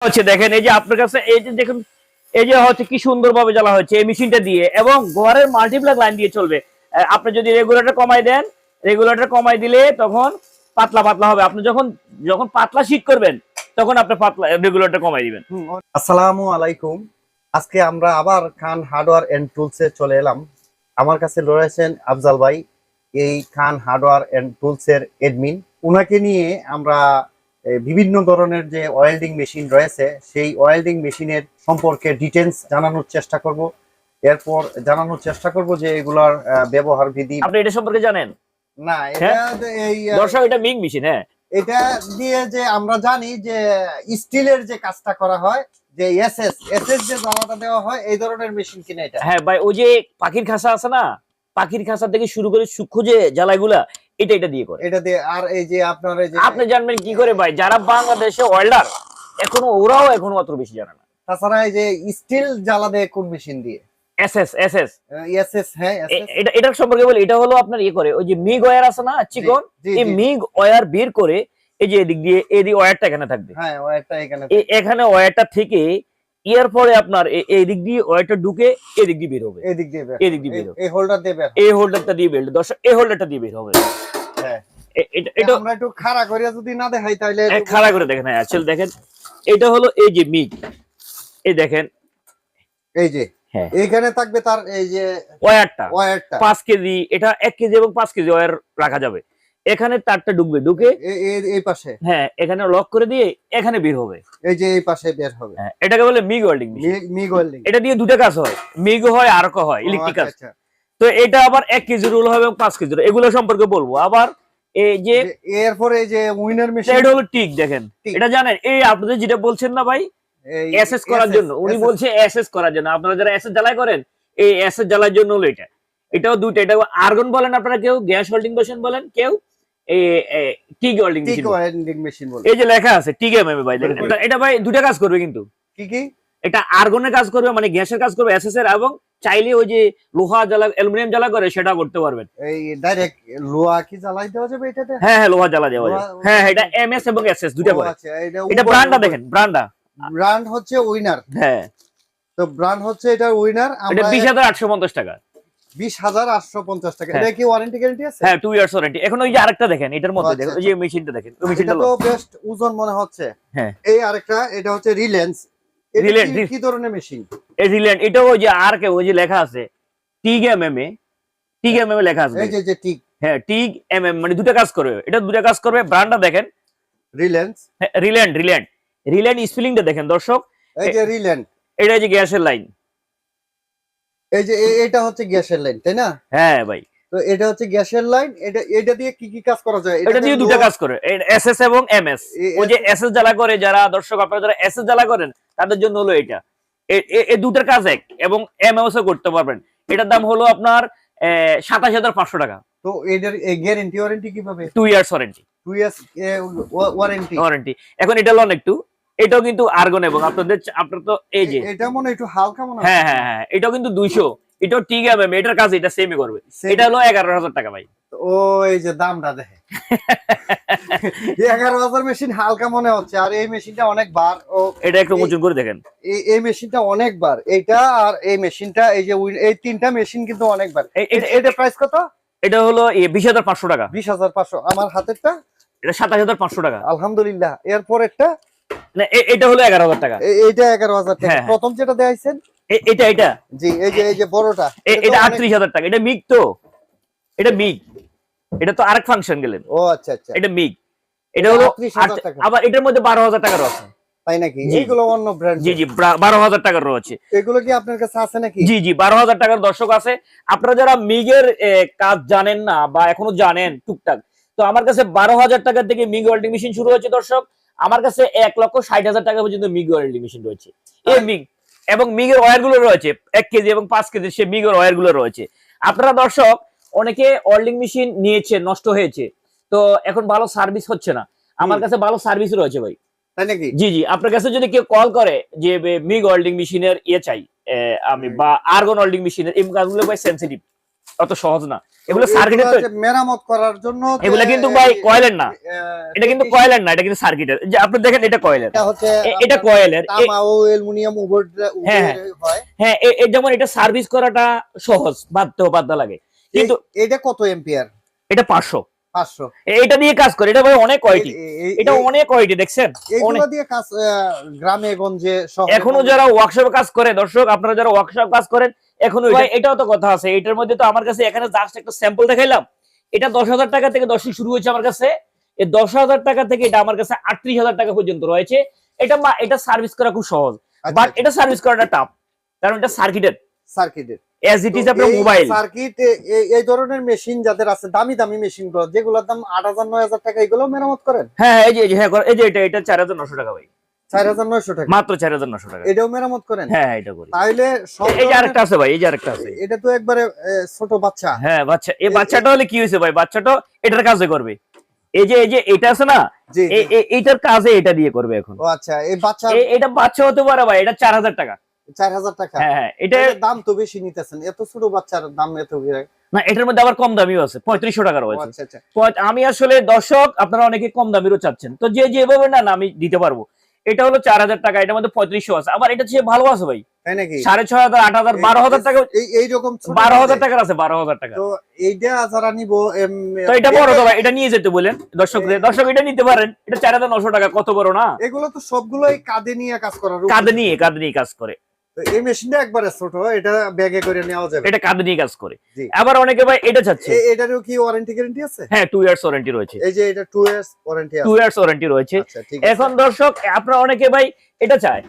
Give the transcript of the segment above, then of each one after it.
হচ্ছে দেখেন এই যে আপনার কাছে এই যে দেখুন এই যে হচ্ছে কি সুন্দরভাবে জ্বালা হচ্ছে এই মেশিনটা দিয়ে এবং ঘরের মাল্টিপ্লাগ লাইন দিয়ে চলবে। আপনি যদি রেগুলেটর কমাই দেন, রেগুলেটর কমাই দিলে তখন পাতলা পাতলা হবে। আপনি যখন যখন পাতলা শীত করবেন তখন আপনি পাতলা রেগুলেটর কমাই দিবেন। আসসালামু আলাইকুম। আজকে আমরা আবার খান হার্ডওয়্যার এন্ড টুলসে চলে এলাম। আমার কাছে রয়েছেন আফজাল ভাই, এই খান হার্ডওয়্যার এন্ড টুলসের এডমিন। উনাকে নিয়ে আমরা বিভিন্ন ধরনের যে ওয়েল্ডিং মেশিন রয়েছে সেই ওয়েল্ডিং মেশিনের সম্পর্কে ডিটেইলস জানানোর চেষ্টা করব। এরপর জানানোর চেষ্টা করব যে এগুলার ব্যবহার বিধি। আপনি এটা সম্পর্কে জানেন না? এটা এই দর্শক এটা মিগ মেশিন। হ্যাঁ, এটা দিয়ে যে আমরা জানি যে স্টিলের যে কাজটা করা হয়, যে এসএস যে জ্বালাটা দেওয়া হয়, এই ধরনের মেশিন কিনা এটা? হ্যাঁ ভাই, ওই যে পাখির খাঁচা আছে না, পাখির খাঁচা থেকে শুরু করে সূক্ষ্ম যে জ্বালাগুলা এটা দিয়ে করে। এটা দিয়ে। আর এই যে আপনার এই যে আপনি জানবেন কি করে ভাই, যারা বাংলাদেশে ওয়েল্ডার এখনো ওরাও অত বেশি জানে না। তাছাড়া এই যে স্টিল জ্বালা দেয় কোন মেশিন দিয়ে? এসএস। হ্যাঁ, এটার সম্পর্কে বলি, এটা হলো আপনার করে ওই যে মিগ ওয়্যার আছে না চিকন, এই মিগ ওয়্যার বের করে এই যে এদিক দিয়ে এই ওয়্যারটা এখানে থাকবে। হ্যাঁ, ওয়্যারটা এখানে ওয়্যারটা থেকে এর পরে আপনার এই দিক দিয়ে ওয়্যারটা ঢুকে এদিক দিয়ে বের হবে, এদিক দিয়ে বের হবে, এই হোল্ডার দিয়ে বের, এই হোল্ডারটা দিয়ে বের, দর্শক এই হোল্ডারটা দিয়ে বের হবে। হ্যাঁ, এটা আমরা একটু খাড়া করে যদি না দেখাই তাহলে খাড়া করে দেখেন। হ্যাঁ আসলে দেখেন এটা হলো এই যে মিগ, এই দেখেন এই যে এখানে থাকবে তার এই যে ওয়্যারটা 5 কেজি, এটা 1 কেজি এবং 5 কেজি ওয়্যার রাখা যাবে। এখানে তারটা ঢুকে এই পাশে, হ্যাঁ এখানে লক করে দিয়ে এখানে বের হবে, এই যে এই পাশে বের হবে। হ্যাঁ, এটাকে বলে মিগ ওয়েল্ডিং। মিগ ওয়েল্ডিং এটা দিয়ে দুটো কাজ হয়, মিগ হয় আর কো হয় ইলেকট্রিক কাজ। তো এটা আবার 1 কেজি রোল হবে এবং 5 কেজি, এগুলো সম্পর্কে বলবো। আবার এই যে এরপরে এই যে উইনার মেশিন, এটা হলো টিক। দেখেন এটা জানেন, এই আপনাদের যেটা বলছেন না ভাই এসএস করার জন্য, উনি বলছে এসএস করার জন্য। আপনারা যারা এসএস জ্বালাই করেন, এই এসএস জ্বালার জন্য হলো এটা। এটাও দুটো, এটা আর্গন বলেন আপনারা, কেউ গ্যাস হোল্ডিং মেশিন বলেন, কেউ এই টিক ওয়েল্ডিং মেশিন বলেন। এই যে লেখা আছে টিক এমএম ভাই, দেখেন এটা ভাই দুটো কাজ করবে কিন্তু। কি এটা আর্গনের কাজ করবে, মানে গ্যাসের কাজ করবে এসএস এর, এবং চাইলে ওই যে লোহা জ্বালা অ্যালুমিনিয়াম জ্বালা করে সেটা করতে পারবেন। এই ডাইরেক্ট লোহা কি জ্বালাই দেওয়া যাবে এটাতে? হ্যাঁ লোহা জ্বালা দেওয়া যাবে। হ্যাঁ এটা এমএস এবং এসএস দুটো করে। আচ্ছা, এটা ব্র্যান্ডটা দেখেন, ব্র্যান্ড হচ্ছে উইনার। হ্যাঁ, তো ব্র্যান্ড হচ্ছে এটা উইনার। এটা 20850 টাকা, 20850 টাকা। এটা কি ওয়ারেন্টি গ্যারান্টি আছে? হ্যাঁ 2 ইয়ার্স ওয়ারেন্টি। এখন ওই যে আরেকটা দেখেন, এটার মধ্যে দেখেন ওই যে মেশিনটা দেখেন, ওই মেশিনটা তো বেস্ট ওজন মনে হচ্ছে। হ্যাঁ, এই আরেকটা, এটা হচ্ছে রিল্যান্স। কি ধরনের মেশিন? এই রিল্যান্স, এটা ওই যে আর কে ওই যে লেখা আছে টিগ এমএম লেখা আছে, এই যে টিগ। হ্যাঁ টিগ এমএম, মানে দুটো কাজ করবে, এটা দুটো কাজ করবে। ব্র্যান্ডটা দেখেন রিল্যান্স। হ্যাঁ রিল্যান্ড স্পেলিংটা দেখেন দর্শক, এই যে রিল্যান্ড, এটা যে গ্যাসের লাইন, এই যে এটা হচ্ছে গ্যাসের লাইন, তাই না? হ্যাঁ ভাই, তো এটা হচ্ছে গ্যাসের লাইন। এটা দিয়ে কি কাজ করা যায়? এটা দিয়ে দুটো কাজ করে, এসএস এবং এমএস। ওই যে এসএস জ্বালা করে যারা, দর্শক আপনারা যারা এসএস জ্বালা করেন তাদের জন্য হলো এটা। এই দুটোর কাজ এক, এবং এমএস ও করতে পারবেন। এটার দাম হলো আপনার 27500 টাকা। তো এটার গ্যারান্টি ওয়ারেন্টি কিভাবে? 2 ইয়ার্স ওয়ারেন্টি। 2 years warranty. এখন এটা লন একটু, এটাও কিন্তু আর্গন, এবং আপনার তো এই যে এটা মনে একটু হালকা মনে হয়। হ্যাঁ এটাও কিন্তু 200, এটাও ঠিক আছে, এটার কাজ এটা সেমই করবে। এটা হলো 11000 টাকা ভাই। ও এই যে দামটা দেখে 11000 মেশিন হালকা মনে হচ্ছে, আর এই মেশিনটা অনেক বার। ও এটা একটু ওজন করে দেখেন, এই মেশিনটা অনেক বার, এইটা আর এই মেশিনটা, এই যে এই তিনটা মেশিন কিন্তু অনেক বার। এটা প্রাইস কত? এটা হলো 20500 টাকা। 20500। আমার হাতেরটা এটা 27500 টাকা। আলহামদুলিল্লাহ। এরপর একটা, না এটা হলো 11000 টাকা। এইটা 11000 টাকা। প্রথম যেটা দেখাইছেন এটা জি, এই যে বড়টা, এটা 38000 টাকা। এটা মিগ, তো এটা মিগ, এটা তো আরেক ফাংশন গেলেন। ও আচ্ছা, এটা মিগ, এটা হলো 38000 টাকা। আবার এটার মধ্যে 12000 টাকার আছে, তাই নাকি? এইগুলো অন্য ব্র্যান্ড? জি 12000 টাকার রয়েছে। এগুলো কি আপনার কাছে আছে নাকি? জি 12000 টাকার দর্শক আছে। আপনারা যারা মিগের কাজ জানেন না বা এখনো জানেন টুকটাক, তো আমার কাছে 12000 টাকা থেকে মিগ ওয়েল্ডিং মেশিন শুরু হয়েছে দর্শক। আমার কাছে 1,60,000 টাকা পর্যন্ত মিগ ওয়েল্ডিং মেশিন রয়েছে। এই মিগ এবং মিগের ওয়্যার গুলো রয়েছে 1 কেজি এবং 5 কেজি, সে মিগের ওয়্যার গুলো রয়েছে। আপনারা দর্শক অনেকে ওয়েল্ডিং মেশিন নিয়েছে, নষ্ট হয়েছে, তো এখন ভালো সার্ভিস হচ্ছে না। আমার কাছে ভালো সার্ভিস রয়েছে ভাই। তাই নাকি? জি আপনার কাছে যদি কেউ কল করে যে মিগ ওয়েল্ডিং মেশিনের চাই আমি, বা আর্গন ওয়েল্ডিং মেশিনের, এই কাজগুলো ভাই সেনসিটিভ। অত সহজ না। এগুলো সার্কিটের তো মেরামত করার জন্য এগুলো কিন্তু ভাই কয়েলের না, এটা কিন্তু কয়েলের না, এটা কিন্তু সার্কিটের। যে আপনি দেখেন এটা কয়েলের, এটা কয়েলের, তামা ও অ্যালুমিনিয়াম উভয় হয়। হ্যাঁ যেমন এটা সার্ভিস করাটা সহজ, বাদ লাগে, কিন্তু এটা কত এম্পিয়ার? এটা 500 500 এটা দিয়ে কাজ করে। এটা ভাই অনেক কোয়ালিটি, এটা অনেক কোয়ালিটি দেখছেন, এগুলো দিয়ে কাজ গ্রামে গঞ্জে শহরে এখনো যারা ওয়ার্কশপে কাজ করে দর্শক, আপনারা যারা ওয়ার্কশপ কাজ করেন এখনো ভাই এটাও তো কথা আছে। এটার মধ্যে তো আমার কাছে এখানে জাস্ট একটা স্যাম্পল দেখাইলাম, এটা 10,000 টাকা থেকে 10 শুরু হয়েছে আমার কাছে। এই 10,000 টাকা থেকে এটা আমার কাছে 38,000 টাকা পর্যন্ত রয়েছে। এটা সার্ভিস করা খুব সহজ, বাট এটা সার্ভিস করাটা টাফ, কারণ এটা সার্কিটের এজ ইট ইজ আপনার মোবাইল সার্কিট। এই ধরনের মেশিন যাদের আছে, দামি দামি মেশিন গুলো যেগুলোর দাম 8,000 9,000 টাকা, এগুলো মেরামত করেন? হ্যাঁ এই যে এটা 4,900 টাকা ভাই, 4,900 টাকা, মাত্র 4,900 টাকা। এটাও মেরামত করেন? হ্যাঁ এটা করি। তাহলে এই যে আরেকটা আছে ভাই, এই যে আরেকটা আছে, এটা তো একবারে ছোট বাচ্চা। হ্যাঁ বাচ্চা, এই বাচ্চাটা হলে কি হয়েছে ভাই, বাচ্চাটা এটার কাজে করবে। এই যে এটা আছে না, এইটার কাজে এটা দিয়ে করবে এখন। ও আচ্ছা, এই বাচ্চা, এটা বাচ্চা হতে পারে ভাই, এটা 4,000 টাকা। 4,000 টাকা? হ্যাঁ এটা দাম তো বেশি নিতেছেন, এত ছোট বাচ্চার দাম এত বেশি না। এটার মধ্যে আবার কম দামিও আছে, 3500 টাকা রয়েছে। আচ্ছা আচ্ছা। আমি আসলে দর্শক আপনারা অনেকে কম দামিরও চাচ্ছেন, তো যেভাবে না আমি দিতে পারবো। এটা হলো 4,000 টাকা, এটার মধ্যে 3500 আছে, আবার এটা চেয়ে ভালো আছে ভাই, তাই নাকি? 6,500 8,000 12,000 টাকা, এইরকম 12,000 টাকার আছে, 12,000 টাকা। তো এইটা যারা নিব, তো এটা বড় তো ভাই, এটা নিয়ে যেতে বলেন দর্শকদের, দর্শক এটা নিতে পারেন, এটা 4,900 টাকা, কত বড় না। এগুলো তো সবগুলোই কাঁধে নিয়ে কাজ করার, কাঁধে নিয়ে কাজ করে। এই মেশিনটা একবারে ছোট, এটা ব্যাগে করে নেওয়া যাবে, এটা কাঁধে নিয়ে কাজ করে। আবার অনেকে ভাই এটা চাচ্ছে, এটারও কি ওয়ারেন্টি গ্যারান্টি আছে? হ্যাঁ 2 ইয়ার্স ওয়ারেন্টি রয়েছে। এই যে এটা 2 ইয়ার্স ওয়ারেন্টি আছে, 2 ইয়ার্স ওয়ারেন্টি রয়েছে। এখন দর্শক আপনারা অনেকে ভাই এটা চায়,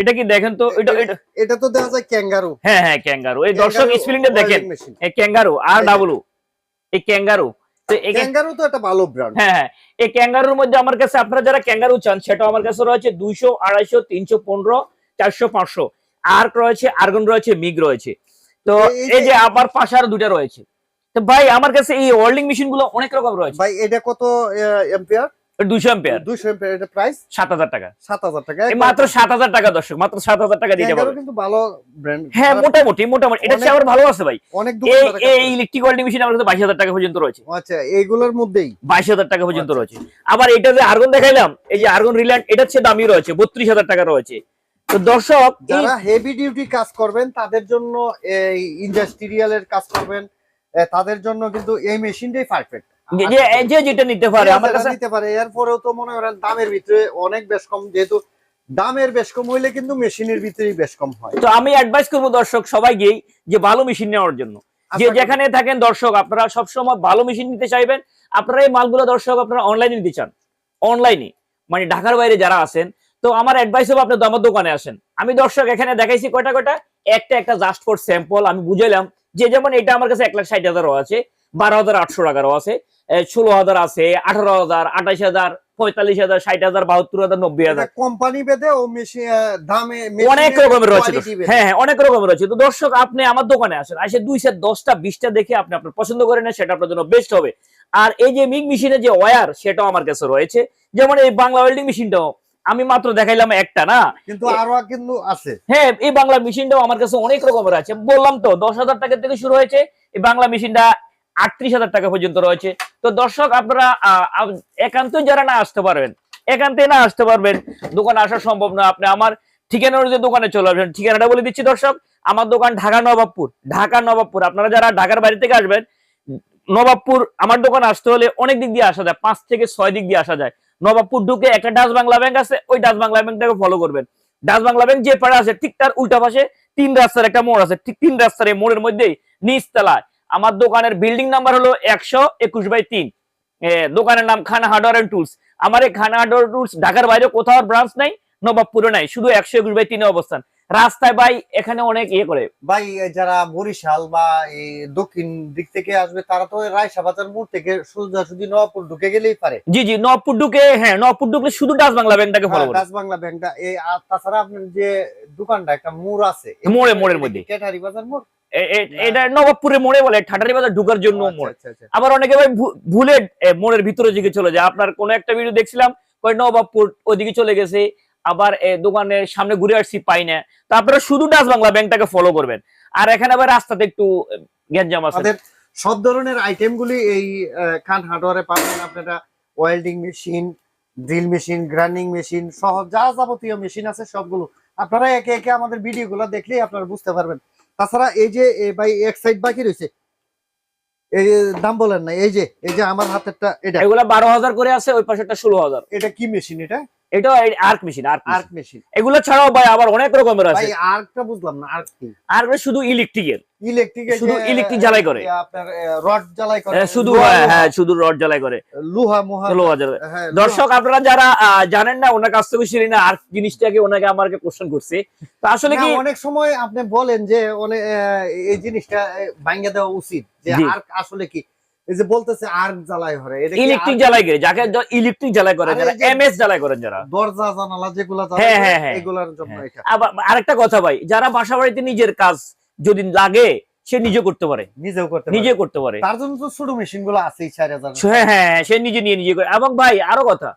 এটা কি দেখেন তো, এটা তো দেখা যায় ক্যাঙ্গারু। হ্যাঁ ক্যাঙ্গারু, এই দর্শক স্পেলিংটা দেখেন, এই ক্যাঙ্গারু আর ডাবলু, এই ক্যাঙ্গারু। তো এই ক্যাঙ্গারু তো একটা ভালো ব্র্যান্ড। হ্যাঁ এই ক্যাঙ্গারুর মধ্যে আমার কাছে আপনারা যারা ক্যাঙ্গারু চান, সেটা আমার কাছে রয়েছে 200 250 315 400 500, আর্ক রয়েছে, আর্গন রয়েছে, মিগ রয়েছে। তো এই যে আবার পাশে আরো দুইটা রয়েছে। তো ভাই আমার কাছে এই ওয়েল্ডিং মেশিন গুলো অনেক রকম রয়েছে ভাই। এটা কত এম্পিয়ার? 200 এম্পিয়ার। 200 এম্পিয়ার, এটা প্রাইস 7,000 টাকা। 7,000 টাকা, এই মাত্র 7,000 টাকা দর্শক, মাত্র 7,000 টাকা দিতে পারবেন। কিন্তু ভালো ব্র্যান্ড। হ্যাঁ মোটামুটি এটা চেয়ে আবার ভালো আছে ভাই। অনেক এই ইলেকট্রিক ওয়েল্ডিং মেশিন আমার কাছে 22,000 টাকা পর্যন্ত রয়েছে। আচ্ছা, এইগুলোর মধ্যেই 22,000 টাকা পর্যন্ত রয়েছে। আবার এটা যে আর্গন দেখাইলাম, এই যে আর্গন রিল্যান্ড, এটা চেয়ে দামি রয়েছে, 32,000 টাকা রয়েছে। তো দর্শক যারা হেভি ডিউটি কাজ করবেন, তাদের জন্য, এই ইন্ডাস্ট্রিয়ালের কাজ করবেন, তাদের জন্য কিন্তু এই মেশিনটাই পারফেক্ট। যেটা নিতে পারে আমার কাছে নিতে পারে। এরপরেও তো মনে করেন দামের ভিতরে অনেক বেশ কম, যেহেতু দামের বেশ কম হইলে কিন্তু মেশিনের ভিতরেই বেশ কম হয়। তো আমি অ্যাডভাইস করবো দর্শক সবাইকেই যে ভালো মেশিন নেওয়ার জন্য, যে যেখানে থাকেন দর্শক আপনারা সবসময় ভালো মেশিন নিতে চাইবেন। আপনারা এই মালগুলো দর্শক আপনারা অনলাইনে নিতে চান, অনলাইনে মানে ঢাকার বাইরে যারা আছেন, তো আমার অ্যাডভাইস হবে আপনি আমার দোকানে আসেন। আমি দর্শক এখানে দেখাইছি কয়টা একটা জাস্ট ফর স্যাম্পল আমি বুঝাইলাম, যে যেমন এটা আমার কাছে 1,60,000 আছে, 12,800 টাকারও আছে, 16,000 আছে, 18,000 28,000 45,000 60,000 72,000 90,000 কোম্পানি ভেদে ও মেশিন দামে অনেক রকমের রয়েছে। হ্যাঁ অনেক রকমের রয়েছে। তো দর্শক আপনি আমার দোকানে আসেন, আসে 2 সেট 10টা 20টা দেখে আপনি আপনার পছন্দ করে নেন, সেটা আপনার জন্য বেস্ট হবে। আর এই যে মিগ মেশিনের যে ওয়্যার, সেটাও আমার কাছে রয়েছে। যেমন এই বাংলা ওয়েল্ডিং মেশিনটাও আমি মাত্র দেখাইলাম একটা না, কিন্তু আরো কিন্তু আছে। হ্যাঁ এই বাংলা মেশিনটাও আমার কাছে অনেক রকমের আছে। বললাম তো 10,000 টাকা থেকে শুরু হয়েছে, এই বাংলা মেশিনটা 38,000 টাকা পর্যন্ত রয়েছে। তো দর্শক আপনারা একান্ত যারা না আসতে পারবেন, দোকানে আসা সম্ভব না, আপনি আমার ঠিকানা অনুযায়ী দোকানে চলে আসবেন। ঠিকানাটা বলে দিচ্ছি দর্শক, আমার দোকান ঢাকা নবাবপুর। আপনারা যারা ঢাকার বাড়ি থেকে আসবেন, নবাবপুর আমার দোকানে আসতে হলে অনেক দিক দিয়ে আসা যায়, 5 থেকে 6 দিক দিয়ে আসা যায়। নবাবপুর ঢুকে একটা ডাচ বাংলা ব্যাংক আছে, ওই ডাচ বাংলা ব্যাংকটাকে ফলো করবেন। ডাচ বাংলা ব্যাংক যে পাড়ে আছে ঠিক তার উল্টা পাশে 3 রাস্তার একটা মোড় আছে, ঠিক 3 রাস্তার এই মোড়ের মধ্যেই নিচতলায় আমার দোকানের বিল্ডিং নাম্বার হলো 121/3। দোকানের নাম খান হার্ডওয়্যার এন্ড টুলস। আমার এই খান হার্ডওয়্যার টুলস ঢাকার বাইরে কোথাও ব্রাঞ্চ নাই, নবাবপুরে নাই, শুধু 121/3 অবস্থান। রাস্তায় ভাই এখানে অনেক করে ভাই, যারা বরিশাল বা এই দক্ষিণ দিক থেকে আসবে, তারা তো রায়সা বাজার মোড় থেকে সোজাসুজি নবাবপুর ঢুকে গেলেই পারে। জি নবাবপুর ঢুকে, হ্যাঁ নবাবপুর ঢুকলে শুধু ডাচ বাংলা ব্যাংকটাকে ফলো করুন। ডাচ বাংলা ব্যাংকটা এই, আর তাছাড়া আপনার যে দোকানটা একটা মোড় আছে, মোড়ের মধ্যে কেটারি বাজার মোড়, এটা নবাবপুরের মোড়ে বলে, ঠাটারি বাজার ঢোকার জন্য মোড়। আবার অনেকে ভাই ভুলে মোড়ের ভিতরে দিকে চলে যায়। আপনার কোন একটা ভিডিও দেখছিলাম, কই নবাবপুর ওইদিকে চলে গেছে, আবার দোকানের সামনে ঘুরে আসছি পাই না। তো আপনারা শুধু ডাচ বাংলা ব্যাংকটাকে ফলো করবেন। আর এখানে আবার রাস্তাতে একটু গ্যাঞ্জাম আছে। আমাদের সব ধরনের আইটেম গুলি এই খান হার্ডওয়্যারে পাবেন আপনারা। Welding machine, drill machine, grinding machine সহ যা যাবতীয় মেশিন আছে সবগুলো আপনারা একে একে আমাদের ভিডিও গুলো দেখলেই আপনারা বুঝতে পারবেন। তাছাড়া এই যে ভাই এক সাইড বাকি রয়েছে, এই দাম বলেন না, এই যে আমার হাতেরটা এটা, এগুলা 12,000 করে আছে, ওই পাশেরটা 16,000। এটা কি মেশিন? এটা আর্ক মেশিন, আর্ক মেশিন। এগুলো ছাড়াও ভাই আবার অনেক রকমের আছে। ভাই আর্কটা বুঝলাম না, আর্ক কি? আর্ক শুধু ইলেকট্রিকের, শুধু ইলেকট্রিক জ্বালাই করে, আপনার রড জ্বালাই করে শুধু, হ্যাঁ শুধু রড জ্বালাই করে, লোহা জ্বালাই। দর্শক আপনারা যারা জানেন না, ওনার কাছ থেকে শুনি না আর্ক জিনিসটাকে, ওনাকে আমাকে কোশ্চেন করছে। তো আসলে কি অনেক সময় আপনি বলেন যে এই জিনিসটা ভাঙিয়ে দেওয়া উচিত, যে আর্ক আসলে কি? এই যে বলতেছে আর্ক জ্বালাই করে, এটা ইলেকট্রিক জ্বালাই করে, যাকে ইলেকট্রিক জ্বালাই করে, যারা এমএস জ্বালাই করেন, যারা দরজা জানালা যেগুলো এগুলোর জন্য এটা। আবার আরেকটা কথা ভাই, যারা বাসা বাড়িতে নিজের কাজ যদি লাগে সে নিজে করতে পারে, নিজে করতে পারে। তার জন্য তো ছোট মেশিন গুলো আছে 4000। হ্যাঁ, সে নিজে করে। এবং ভাই আরো কথা,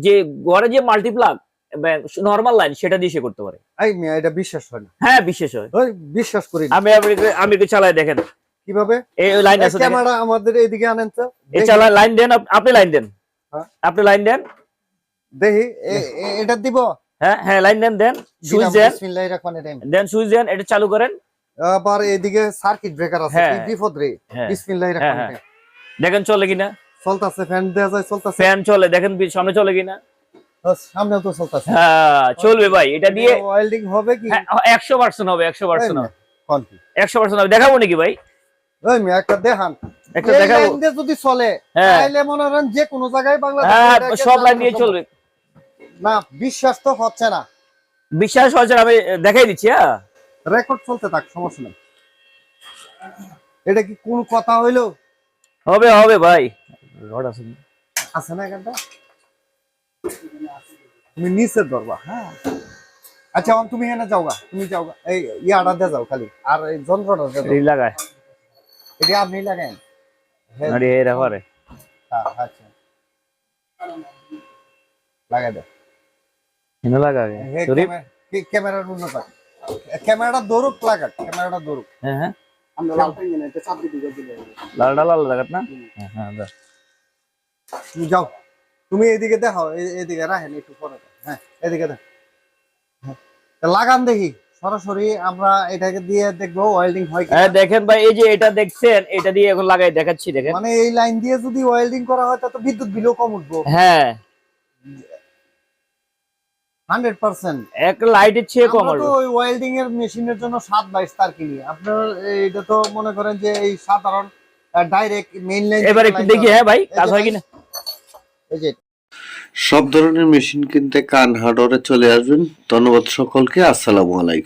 যে ঘরে যে মাল্টিপ্লাগ নরমাল লাইন সেটা দিয়ে সে করতে পারে। এটা বিশ্বাস হয় না? হ্যাঁ বিশ্বাস হয়, বিশ্বাস করি। আমি একটু চালাই দেখেন কিভাবে। এই লাইন আছে, ক্যামেরা আমাদের এইদিকে আনেন তো, এই চালা লাইন দেন, আপনি লাইন দেন, আপনি লাইন দেন, দেখি এটা দিব। হ্যাঁ লাইন দেন সুইচ দেন, বিসমিল্লাহির রহমানির রহিম দেন সুইচ দেন, এটা চালু করেন। আবার এইদিকে সার্কিট ব্রেকার আছে, কি বিপদ রে। বিসমিল্লাহির রহমানির রহিম, দেখেন চলে কিনা, চলতেছে। ফ্যান দেয়া যায়, চলতেছে, ফ্যান চলে, দেখেন সামনে চলে কিনা। সামনেও তো চলতেছে। হ্যাঁ চলবে ভাই, এটা দিয়ে ওয়েল্ডিং হবে কি? 100% হবে, 100% হবে, কোন কি 100% হবে। দেখাবো নাকি ভাই? ওই মে একটা দেখান, একটা দেখাবো। লাইন দিয়ে যদি চলে তাহলে মনে করেন যে কোন জায়গায় বাংলাদেশে সব লাইন দিয়ে চলবে। না বিশ্বাস তো হচ্ছে না। বিশ্বাস হচ্ছে না, আমি দেখাই দিচ্ছি। হ্যাঁ রেকর্ড চলতে থাক, সমস্যা নেই। এটা কি কোন কথা হইলো? হবে ভাই, রড আছে আছে না এখানটা? তুমি নিচে ধরবা। হ্যাঁ আচ্ছা, তুমি এখানে যাওগা, তুমি যাওগা, এই ইয়াটা দিয়ে যাও খালি, আর এই যন্ত্রটা দিয়ে দাও। লাগায় এটা আপনি লাগান। আরে এরা করে। হ্যাঁ আচ্ছা, লাগাই দাও। এনে লাগাবে সরি, ক্যামেরার উন্নত, ক্যামেরাটা দৌড়ুক, লাগাক ক্যামেরাটা দৌড়ুক। হ্যাঁ আমরা লালটা নিয়ে এটা চাপ দিয়ে দিলে লালটা লাল লাগাত না। হ্যাঁ তুমি যাও, তুমি এদিকে দেখো, এদিকে রাখেন একটু পরে। হ্যাঁ এদিকে দেখ, লাগান দেখি সরাসরি আমরা এটাকে দিয়ে দেখবো ওয়েল্ডিং হয় কি। হ্যাঁ দেখেন ভাই, এই যে এটা দেখছেন, এটা দিয়ে এখন লাগাই দেখাচ্ছি, দেখেন। মানে এই লাইন দিয়ে যদি ওয়েল্ডিং করা হয় তাহলে বিদ্যুৎ বিলও কম উঠবো। হ্যাঁ 100%। এক লাইটের চেয়ে কম আমরা তো ওই ওয়েল্ডিং এর মেশিনের জন্য 7/22 তার কিনি। আপনার এটা তো মনে করেন যে এই সাধারণ ডাইরেক্ট মেইন লাইন। এবার একটু দেখি হ্যাঁ ভাই কাজ হয় কিনা। এই যে সব ধরনের মেশিন কিনতে কান হার্ডওয়্যারে চলে আসবেন। ধন্যবাদ সকলকে, আসসালামু আলাইকুম।